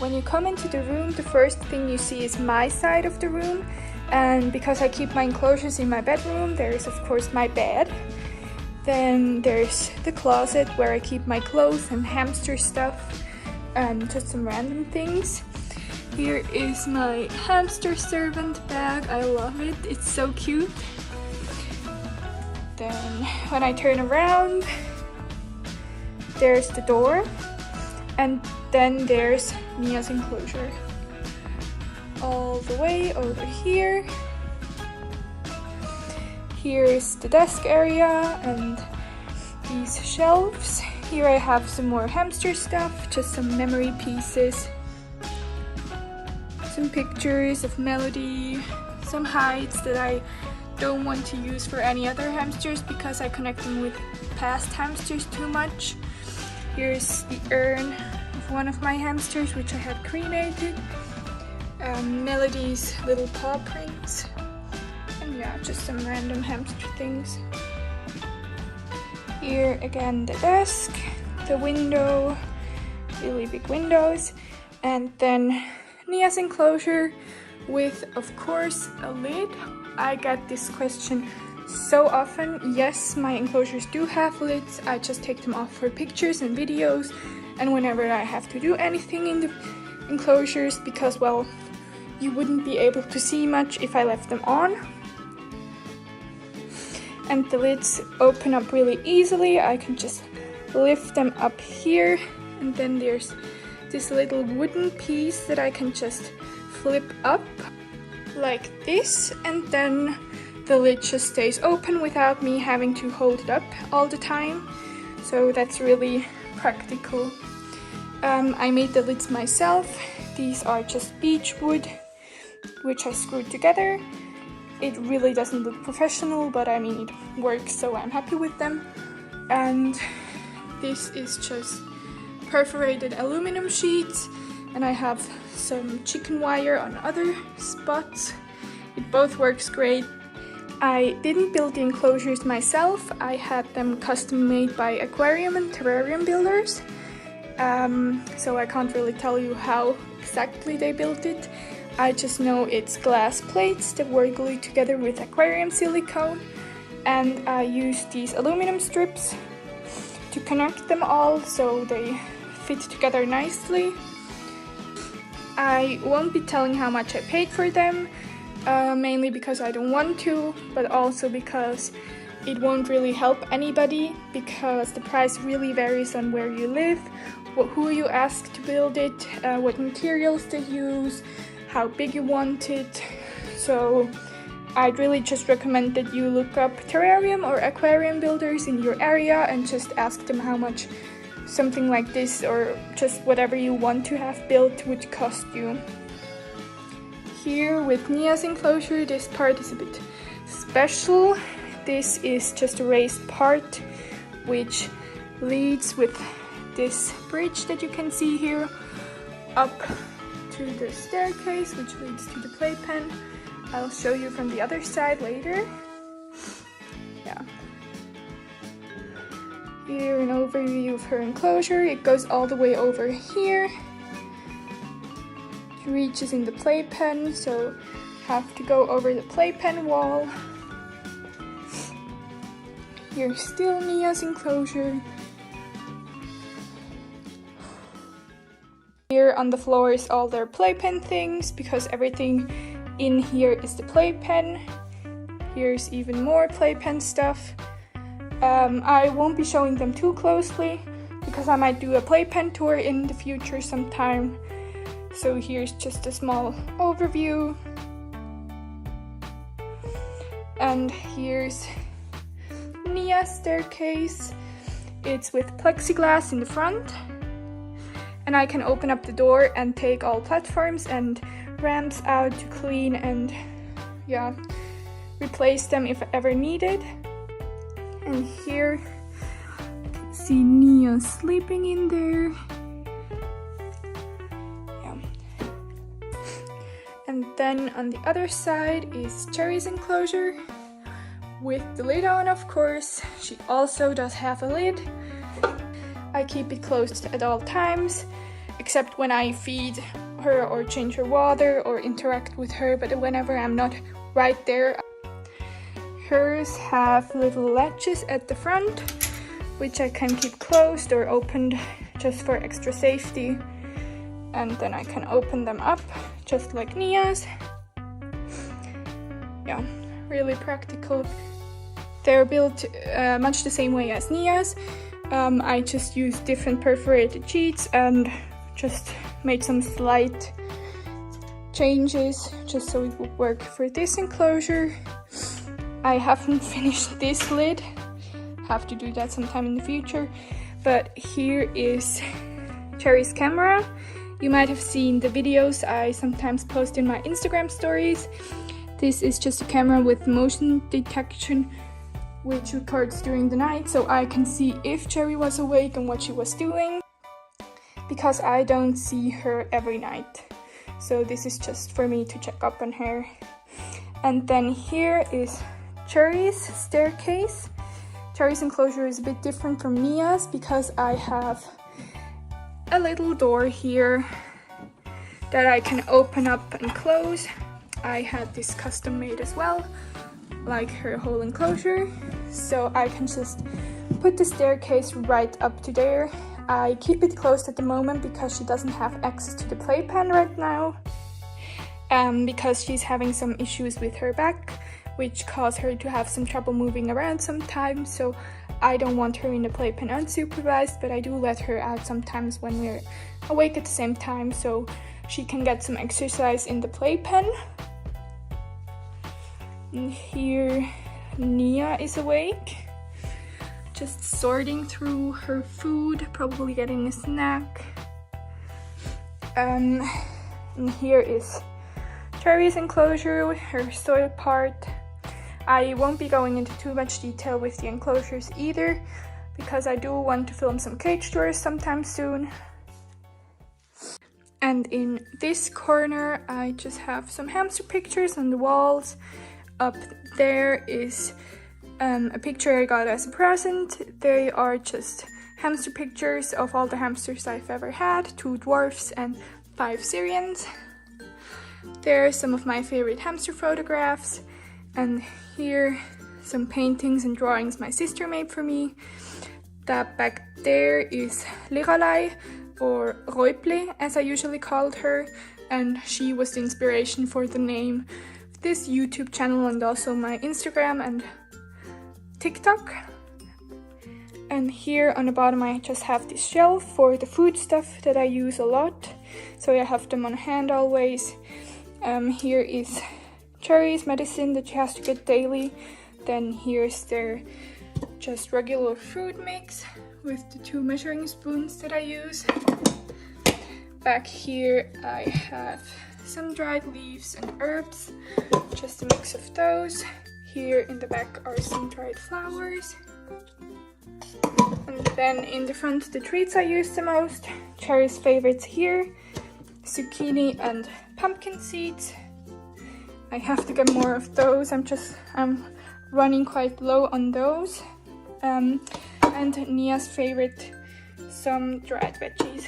When you come into the room, the first thing you see is my side of the room, and because I keep my enclosures in my bedroom, there is of course my bed. Then there's the closet where I keep my clothes and hamster stuff and just some random things. Here is my hamster servant bag. I love it, it's so cute. Then when I turn around, there's the door, and then there's Mia's enclosure. All the way over here. Here's the desk area and these shelves. Here I have some more hamster stuff, just some memory pieces, some pictures of Melody, some hides that I don't want to use for any other hamsters because I connect them with past hamsters too much. Here's the urn of one of my hamsters, which I had cremated. Melody's little paw prints. And yeah, just some random hamster things. Here again the desk, the window, really big windows, and then Nia's enclosure with, of course, a lid. I get this question so often. Yes, my enclosures do have lids. I just take them off for pictures and videos and whenever I have to do anything in the enclosures because, well, you wouldn't be able to see much if I left them on. And the lids open up really easily. I can just lift them up here, and then there's this little wooden piece that I can just flip up like this, and then the lid just stays open without me having to hold it up all the time. So that's really practical. I made the lids myself. These are just beech wood, which I screwed together. It really doesn't look professional, but I mean it works, so I'm happy with them. And this is just perforated aluminum sheets, and I have some chicken wire on other spots. It both works great. I didn't build the enclosures myself. I had them custom made by aquarium and terrarium builders. So I can't really tell you how exactly they built it. I just know it's glass plates that were glued together with aquarium silicone, and I used these aluminum strips to connect them all so they fit together nicely. I won't be telling how much I paid for them, mainly because I don't want to, but also because it won't really help anybody, because the price really varies on where you live, who you ask to build it, what materials they use, how big you want it. So I'd really just recommend that you look up terrarium or aquarium builders in your area and just ask them how much something like this or just whatever you want to have built would cost you. Here with Nia's enclosure, this part is a bit special. This is just a raised part which leads with this bridge that you can see here up to the staircase, which leads to the playpen. I'll show you from the other side later. Yeah. Here an overview of her enclosure. It goes all the way over here. It reaches in the playpen, so have to go over the playpen wall. Here's still Nia's enclosure. Here on the floor is all their playpen things, because everything in here is the playpen. Here's even more playpen stuff. I won't be showing them too closely because I might do a playpen tour in the future sometime. So here's just a small overview. And here's Nia's staircase. It's with plexiglass in the front. And I can open up the door and take all platforms and ramps out to clean and, yeah, replace them if ever needed. And here you can see Nia sleeping in there. Yeah. And then on the other side is Cherry's enclosure with the lid on, of course. She also does have a lid. I keep it closed at all times. except when I feed her or change her water or interact with her, but whenever I'm not right there. Hers have little latches at the front, which I can keep closed or opened just for extra safety, and then I can open them up just like Nia's. Yeah, really practical. They're built much the same way as Nia's. I just used different perforated sheets and just made some slight changes just so it would work for this enclosure. I haven't finished this lid, have to do that sometime in the future, but here is Cherry's camera. You might have seen the videos I sometimes post in my Instagram stories. This is just a camera with motion detection which records during the night, so I can see if Cherry was awake and what she was doing, because I don't see her every night. So this is just for me to check up on her. And then here is Cherry's staircase. Cherry's enclosure is a bit different from Nia's because I have a little door here that I can open up and close. I had this custom made as well, like her whole enclosure, so I can just put the staircase right up to there. I keep it closed at the moment because she doesn't have access to the playpen right now, because she's having some issues with her back, which cause her to have some trouble moving around sometimes, so I don't want her in the playpen unsupervised, but I do let her out sometimes when we're awake at the same time, so she can get some exercise in the playpen. And here Nia is awake, just sorting through her food, probably getting a snack. And here is Cherry's enclosure, her soil part. I won't be going into too much detail with the enclosures either, because I do want to film some cage tours sometime soon. And in this corner I just have some hamster pictures on the walls. Up there is a picture I got as a present. They are just hamster pictures of all the hamsters I've ever had, 2 dwarfs and 5 Syrians. There are some of my favorite hamster photographs, and here some paintings and drawings my sister made for me. That back there is Liralai, or Räuple as I usually called her, and she was the inspiration for the name of this YouTube channel and also my Instagram and TikTok. And here on the bottom I just have this shelf for the food stuff that I use a lot, so I have them on hand always. Here is Cherry's medicine that she has to get daily. Then here's their just regular food mix with the 2 measuring spoons that I use. Back here I have some dried leaves and herbs, just a mix of those. Here in the back are some dried flowers. And then in the front, the treats I use the most. Cherry's favorites here, zucchini and pumpkin seeds. I have to get more of those. I'm running quite low on those. And Nia's favorite, some dried veggies.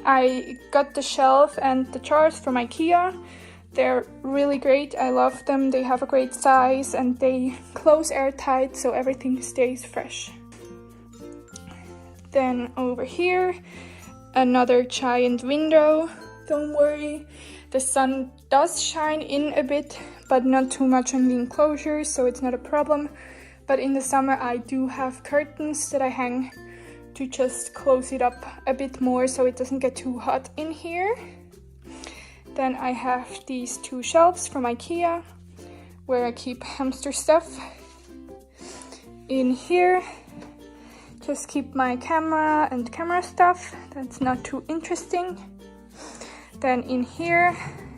I got the shelf and the jars from IKEA. They're really great. I love them. They have a great size and they close airtight so everything stays fresh. Then over here, another giant window. Don't worry, the sun does shine in a bit, but not too much on the enclosure, so it's not a problem. But in the summer I do have curtains that I hang to just close it up a bit more so it doesn't get too hot in here. Then I have these 2 shelves from IKEA where I keep hamster stuff. In here, just keep my camera and camera stuff. That's not too interesting. Then in here,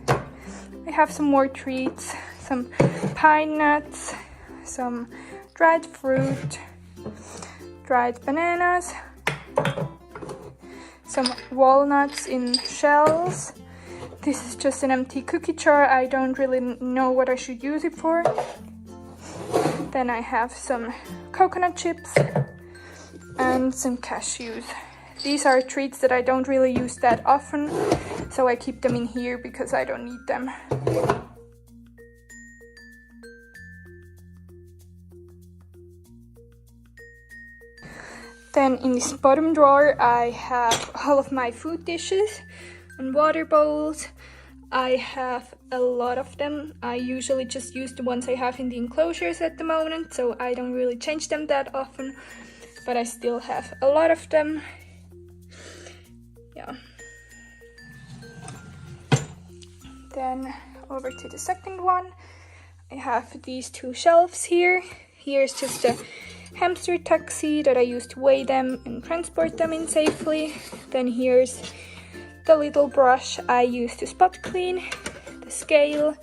I have some more treats, some pine nuts, some dried fruit, dried bananas, some walnuts in shells. This is just an empty cookie jar. I don't really know what I should use it for. Then I have some coconut chips and some cashews. these are treats that I don't really use that often, so I keep them in here because I don't need them. Then in this bottom drawer I have all of my food dishes and water bowls. I have a lot of them. I usually just use the ones I have in the enclosures at the moment, so I don't really change them that often, but I still have a lot of them. Yeah. Then over to the second one, I have these two shelves here. Here's just a hamster taxi that I use to weigh them and transport them in safely. Then here's the little brush I use to spot clean, the scale,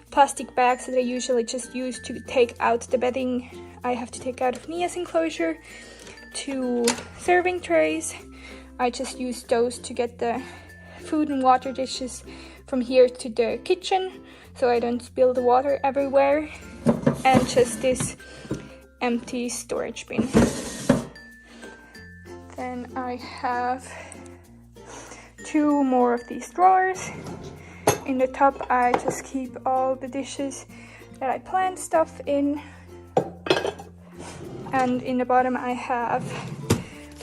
plastic bags that I usually just use to take out the bedding I have to take out of Nia's enclosure, 2 serving trays. I just use those to get the food and water dishes from here to the kitchen so I don't spill the water everywhere, and just this empty storage bin. Then I have 2 more of these drawers. In the top I just keep all the dishes that I plant stuff in, and in the bottom I have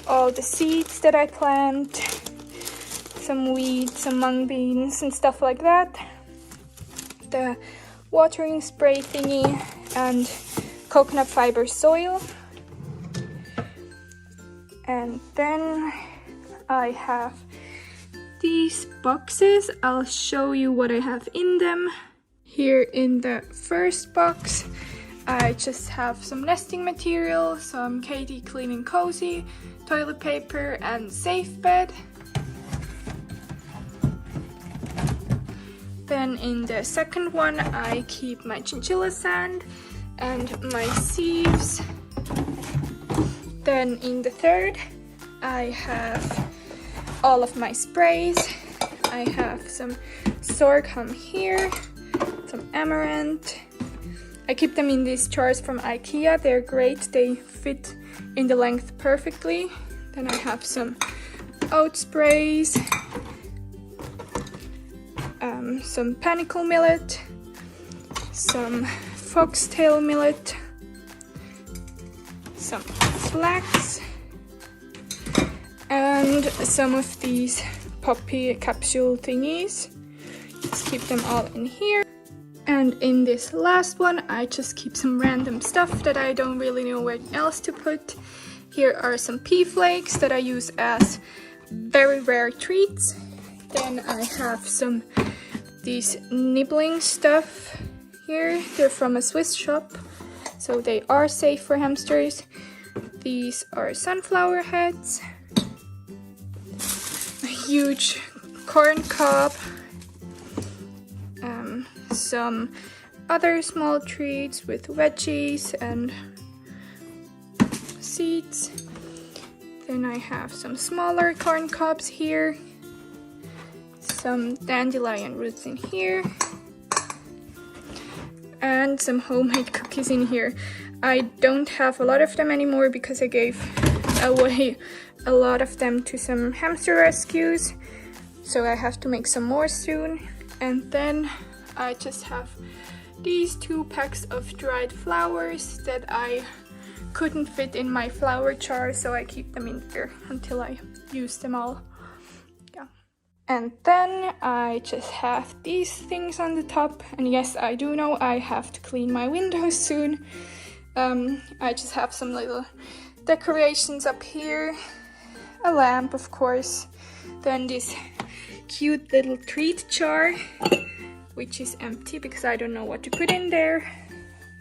all the seeds that I plant, some weeds, some mung beans and stuff like that, the watering spray thingy, and coconut fiber soil. And then I have these boxes. I'll show you what I have in them. Here in the first box I just have some nesting material, some Katie Clean and Cozy, toilet paper and safe bed. Then in the second one I keep my chinchilla sand and my sieves. Then in the third I have all of my sprays. I have some sorghum here, some amaranth. I keep them in these jars from IKEA. They're great, they fit in the length perfectly. Then I have some oat sprays, some panicle millet, some foxtail millet, some flax, and some of these poppy capsule thingies. Just keep them all in here. And in this last one I just keep some random stuff that I don't really know where else to put. Here are some pea flakes that I use as very rare treats. Then I have some these nibbling stuff here. They're from a Swiss shop, so they are safe for hamsters. These are sunflower heads, a huge corn cob, some other small treats with veggies and seeds. Then I have some smaller corn cobs here, some dandelion roots in here, and some homemade cookies in here. I don't have a lot of them anymore because I gave away a lot of them to some hamster rescues, so I have to make some more soon. And then I just have these 2 packs of dried flowers that I couldn't fit in my flower jar, so I keep them in there until I use them all. Yeah. And then I just have these things on the top, and yes, I do know I have to clean my windows soon. I just have some little decorations up here, a lamp of course, then this cute little treat jar which is empty because I don't know what to put in there,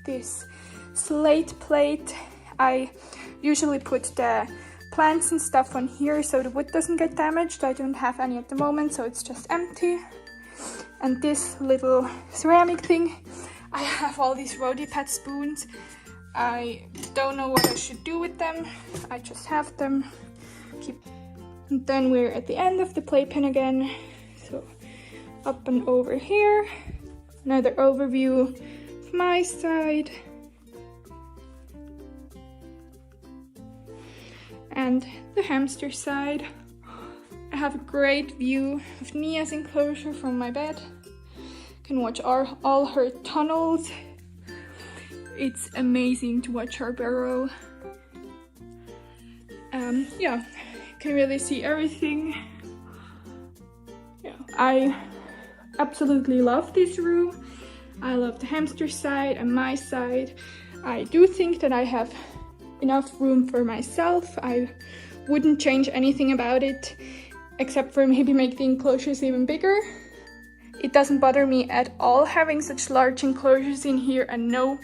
this slate plate. I usually put the plants and stuff on here so the wood doesn't get damaged. I don't have any at the moment, so it's just empty. And this little ceramic thing, I have all these roti pat spoons. I don't know what I should do with them. I just have them. And then we're at the end of the playpen again. So up and over here. Another overview of my side. and the hamster side. I have a great view of Nia's enclosure from my bed. Can watch all her tunnels. It's amazing to watch her burrow. Yeah, can really see everything. Yeah, I absolutely love this room. I love the hamster side and my side. I do think that I have enough room for myself. I wouldn't change anything about it, except for maybe make the enclosures even bigger. It doesn't bother me at all having such large enclosures in here, and no,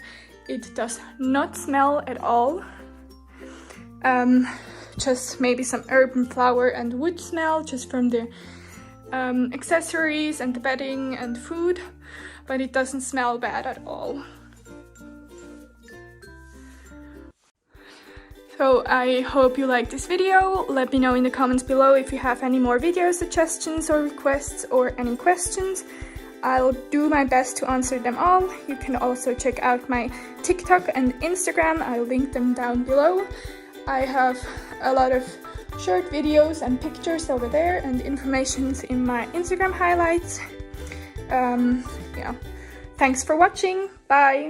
it does not smell at all. Just maybe some urban flower and wood smell just from the accessories and the bedding and food, but it doesn't smell bad at all. So I hope you liked this video. Let me know in the comments below if you have any more video suggestions or requests or any questions. I'll do my best to answer them all. You can also check out my TikTok and Instagram. I'll link them down below. I have a lot of short videos and pictures over there, and information in my Instagram highlights. Yeah. Thanks for watching. Bye!